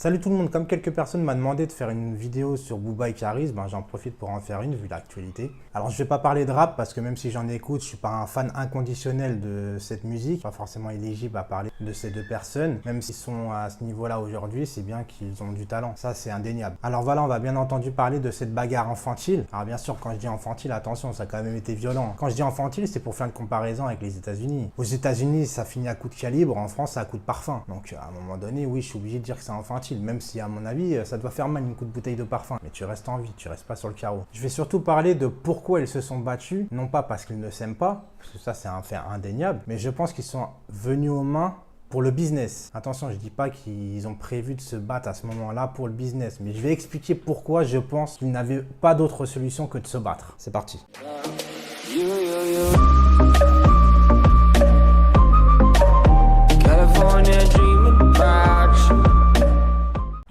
Salut tout le monde, comme quelques personnes m'ont demandé de faire une vidéo sur Booba et Karis, j'en profite pour en faire une vu l'actualité. Alors je vais pas parler de rap parce que même si j'en écoute, je suis pas un fan inconditionnel de cette musique, pas forcément éligible à parler de ces deux personnes. Même s'ils sont à ce niveau-là aujourd'hui, c'est bien qu'ils ont du talent, ça c'est indéniable. Alors voilà, on va bien entendu parler de cette bagarre infantile. Alors bien sûr, quand je dis infantile, attention, ça a quand même été violent. Quand je dis infantile, c'est pour faire une comparaison avec les États-Unis. Aux États-Unis, ça finit à coup de calibre, en France, ça à coup de parfum. Donc à un moment donné, oui, je suis obligé de dire que c'est infantile. Même si à mon avis ça doit faire mal une coup de bouteille de parfum, mais tu restes en vie, tu restes pas sur le carreau. Je vais surtout parler de pourquoi ils se sont battus, non pas parce qu'ils ne s'aiment pas, parce que ça c'est un fait indéniable, mais je pense qu'ils sont venus aux mains pour le business. Attention, je dis pas qu'ils ont prévu de se battre à ce moment-là pour le business, mais je vais expliquer pourquoi je pense qu'ils n'avaient pas d'autre solution que de se battre. C'est parti.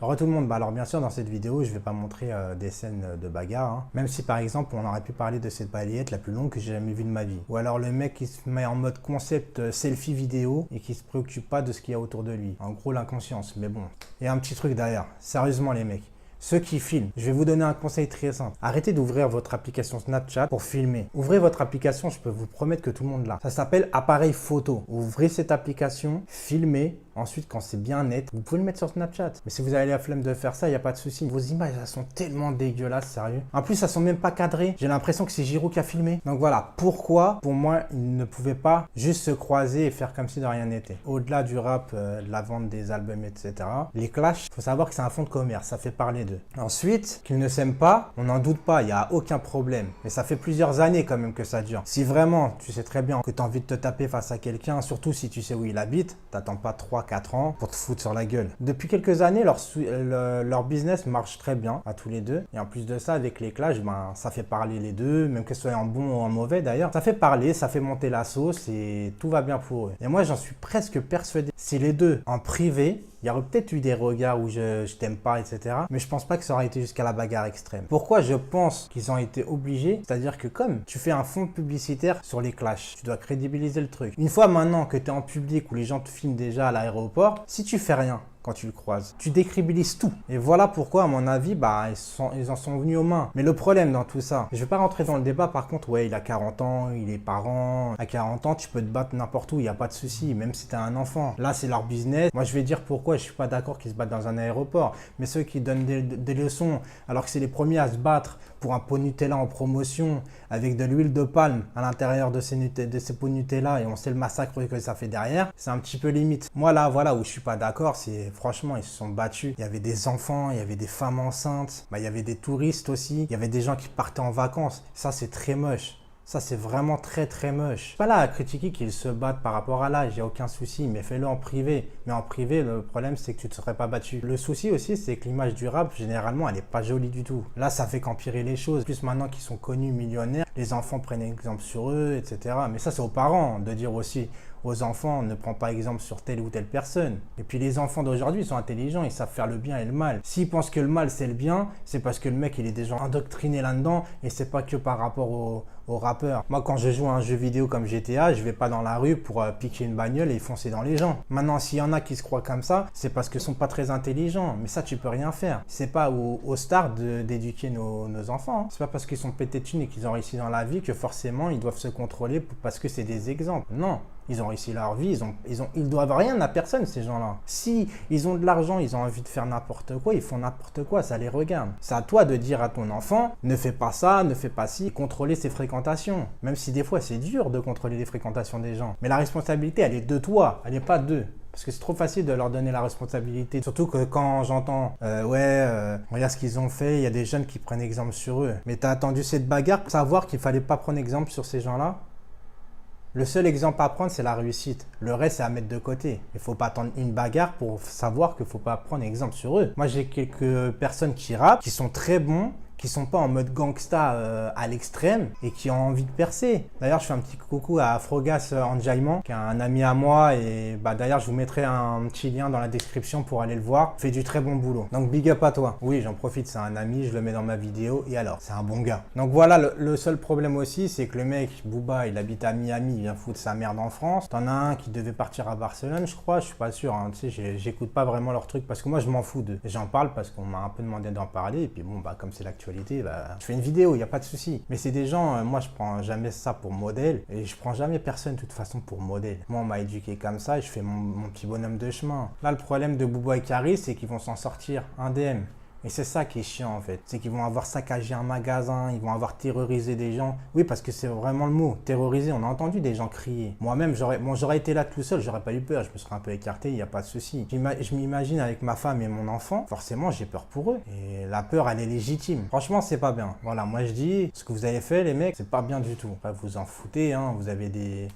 Alors tout le monde, alors bien sûr dans cette vidéo je vais pas montrer des scènes de bagarre, même si par exemple on aurait pu parler de cette balayette la plus longue que j'ai jamais vue de ma vie. Ou alors le mec qui se met en mode concept selfie vidéo et qui se préoccupe pas de ce qu'il y a autour de lui. En gros l'inconscience, mais bon. Et un petit truc derrière, sérieusement les mecs. Ceux qui filment, je vais vous donner un conseil très simple. Arrêtez d'ouvrir votre application Snapchat pour filmer. Ouvrez votre application, je peux vous promettre que tout le monde l'a. Ça s'appelle appareil photo. Ouvrez cette application, filmez. Ensuite, quand c'est bien net, vous pouvez le mettre sur Snapchat. Mais si vous avez la flemme de faire ça, il n'y a pas de souci. Vos images, elles sont tellement dégueulasses, sérieux. En plus, elles sont même pas cadrées. J'ai l'impression que c'est Giroud qui a filmé. Donc voilà, pourquoi, pour moi, ils ne pouvaient pas juste se croiser et faire comme si de rien n'était. Au-delà du rap, de la vente des albums, etc. Les clashs, il faut savoir que c'est un fonds de commerce. Ça fait parler d'eux. Ensuite, qu'ils ne s'aiment pas, on n'en doute pas. Il n'y a aucun problème. Mais ça fait plusieurs années quand même que ça dure. Si vraiment, tu sais très bien que tu as envie de te taper face à quelqu'un, surtout si tu sais où il habite, t'attends pas 3-4 ans pour te foutre sur la gueule. Depuis quelques années, leur business marche très bien à tous les deux. Et en plus de ça, avec les clashs, ça fait parler les deux, même que ce soit en bon ou en mauvais d'ailleurs. Ça fait parler, ça fait monter la sauce et tout va bien pour eux. Et moi, j'en suis presque persuadé. Si les deux, en privé, il y aurait peut-être eu des regards où je t'aime pas, etc. Mais je pense pas que ça aurait été jusqu'à la bagarre extrême. Pourquoi je pense qu'ils ont été obligés? C'est-à-dire que comme tu fais un fond publicitaire sur les clashs, tu dois crédibiliser le truc. Une fois maintenant que tu es en public où les gens te filment déjà à l'aéroport, si tu fais rien, quand tu le croises, tu décrédibilises tout. Et voilà pourquoi, à mon avis, ils en sont venus aux mains. Mais le problème dans tout ça, je vais pas rentrer dans le débat, par contre, ouais, il a 40 ans, il est parent. À 40 ans, tu peux te battre n'importe où, il n'y a pas de souci, même si tu as un enfant. Là, c'est leur business. Moi, je vais dire pourquoi je suis pas d'accord qu'ils se battent dans un aéroport. Mais ceux qui donnent des leçons, alors que c'est les premiers à se battre pour un pot Nutella en promotion, avec de l'huile de palme à l'intérieur de ces pots Nutella, et on sait le massacre que ça fait derrière, c'est un petit peu limite. Moi, là, voilà, où je suis pas d'accord, c'est franchement, ils se sont battus. Il y avait des enfants, il y avait des femmes enceintes, il y avait des touristes aussi, il y avait des gens qui partaient en vacances. Ça, c'est très moche. Ça, c'est vraiment très très moche. Pas là à critiquer qu'ils se battent par rapport à l'âge, il n'y a aucun souci, mais fais-le en privé. Mais en privé, le problème, c'est que tu ne te serais pas battu. Le souci aussi, c'est que l'image du rap, généralement, elle n'est pas jolie du tout. Là, ça fait qu'empirer les choses. Plus maintenant qu'ils sont connus, millionnaires, les enfants prennent exemple sur eux, etc. Mais ça, c'est aux parents de dire aussi aux enfants, ne prends pas exemple sur telle ou telle personne. Et puis les enfants d'aujourd'hui, ils sont intelligents, ils savent faire le bien et le mal. S'ils pensent que le mal, c'est le bien, c'est parce que le mec, il est déjà endoctriné là-dedans et c'est pas que par rapport aux rappeurs. Moi, quand je joue à un jeu vidéo comme GTA, je vais pas dans la rue pour piquer une bagnole et foncer dans les gens. Maintenant, s'il y en a qui se croient comme ça, c'est parce qu'ils sont pas très intelligents. Mais ça, tu peux rien faire. C'est pas aux stars d'éduquer nos enfants. C'est pas parce qu'ils sont pétés de thunes et qu'ils ont réussi dans la vie que forcément, ils doivent se contrôler parce que c'est des exemples. Non. Ils ont réussi leur vie, ils doivent rien à personne, ces gens-là. Si ils ont de l'argent, ils ont envie de faire n'importe quoi, ils font n'importe quoi, ça les regarde. C'est à toi de dire à ton enfant, ne fais pas ça, ne fais pas ci, contrôler ses fréquentations. Même si des fois, c'est dur de contrôler les fréquentations des gens. Mais la responsabilité, elle est de toi, elle n'est pas d'eux. Parce que c'est trop facile de leur donner la responsabilité. Surtout que quand j'entends regarde ce qu'ils ont fait, il y a des jeunes qui prennent exemple sur eux. Mais tu as attendu cette bagarre pour savoir qu'il fallait pas prendre exemple sur ces gens-là? Le seul exemple à prendre, c'est la réussite. Le reste, c'est à mettre de côté. Il ne faut pas attendre une bagarre pour savoir qu'il ne faut pas prendre exemple sur eux. Moi, j'ai quelques personnes qui rappent, qui sont très bons, qui sont pas en mode gangsta à l'extrême et qui ont envie de percer. D'ailleurs, je fais un petit coucou à Frogas Enjaillement, qui est un ami à moi, et d'ailleurs, je vous mettrai un petit lien dans la description pour aller le voir. Il fait du très bon boulot. Donc, big up à toi. Oui, j'en profite, c'est un ami, je le mets dans ma vidéo, et alors, c'est un bon gars. Donc voilà, le seul problème aussi, c'est que le mec, Booba, il habite à Miami, il vient foutre sa merde en France. T'en as un qui devait partir à Barcelone, je crois, je suis pas sûr, hein. Tu sais, j'écoute pas vraiment leur truc, parce que moi, je m'en fous d'eux. J'en parle parce qu'on m'a un peu demandé d'en parler, et puis bon, comme c'est l'actualité, je fais une vidéo, il n'y a pas de souci. Mais c'est des gens, moi, je prends jamais ça pour modèle, et je prends jamais personne, de toute façon, pour modèle. Moi, on m'a éduqué comme ça, et je fais mon petit bonhomme de chemin. Là, le problème de Booba et Karis, c'est qu'ils vont s'en sortir indemnes. Et c'est ça qui est chiant en fait, c'est qu'ils vont avoir saccagé un magasin, ils vont avoir terrorisé des gens. Oui, parce que c'est vraiment le mot, terroriser, on a entendu des gens crier. Moi-même, j'aurais été là tout seul, j'aurais pas eu peur, je me serais un peu écarté, il n'y a pas de souci. Je m'imagine avec ma femme et mon enfant, forcément j'ai peur pour eux. Et la peur, elle est légitime. Franchement, c'est pas bien. Voilà, moi je dis, ce que vous avez fait les mecs, c'est pas bien du tout. Enfin, vous en foutez, hein, vous avez des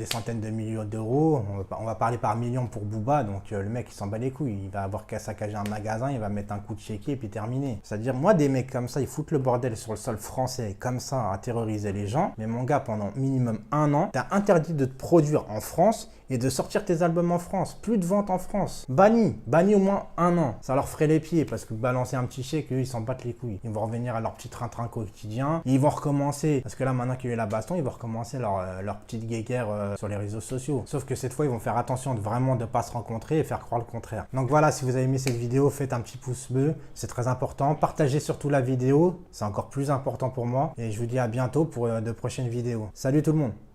centaines de millions d'euros, on va parler par millions pour Booba, donc le mec il s'en bat les couilles, il va avoir qu'à saccager un magasin, il va mettre un coup de chéquier et puis terminé. C'est-à-dire, moi, des mecs comme ça, ils foutent le bordel sur le sol français, comme ça, à terroriser les gens. Mais mon gars, pendant minimum 1 an, t'as interdit de te produire en France et de sortir tes albums en France. Plus de ventes en France. Banni au moins 1 an. Ça leur ferait les pieds parce que balancer un petit chèque, eux, ils s'en battent les couilles. Ils vont revenir à leur petit train-train quotidien. Et ils vont recommencer. Parce que là, maintenant qu'il y a eu la baston, ils vont recommencer leur petite guéguerre sur les réseaux sociaux. Sauf que cette fois, ils vont faire attention de vraiment de pas se rencontrer et faire croire le contraire. Donc voilà, si vous avez aimé cette vidéo, faites un petit pouce bleu. C'est très important. Partagez surtout la vidéo. C'est encore plus important pour moi. Et je vous dis à bientôt pour de prochaines vidéos. Salut tout le monde!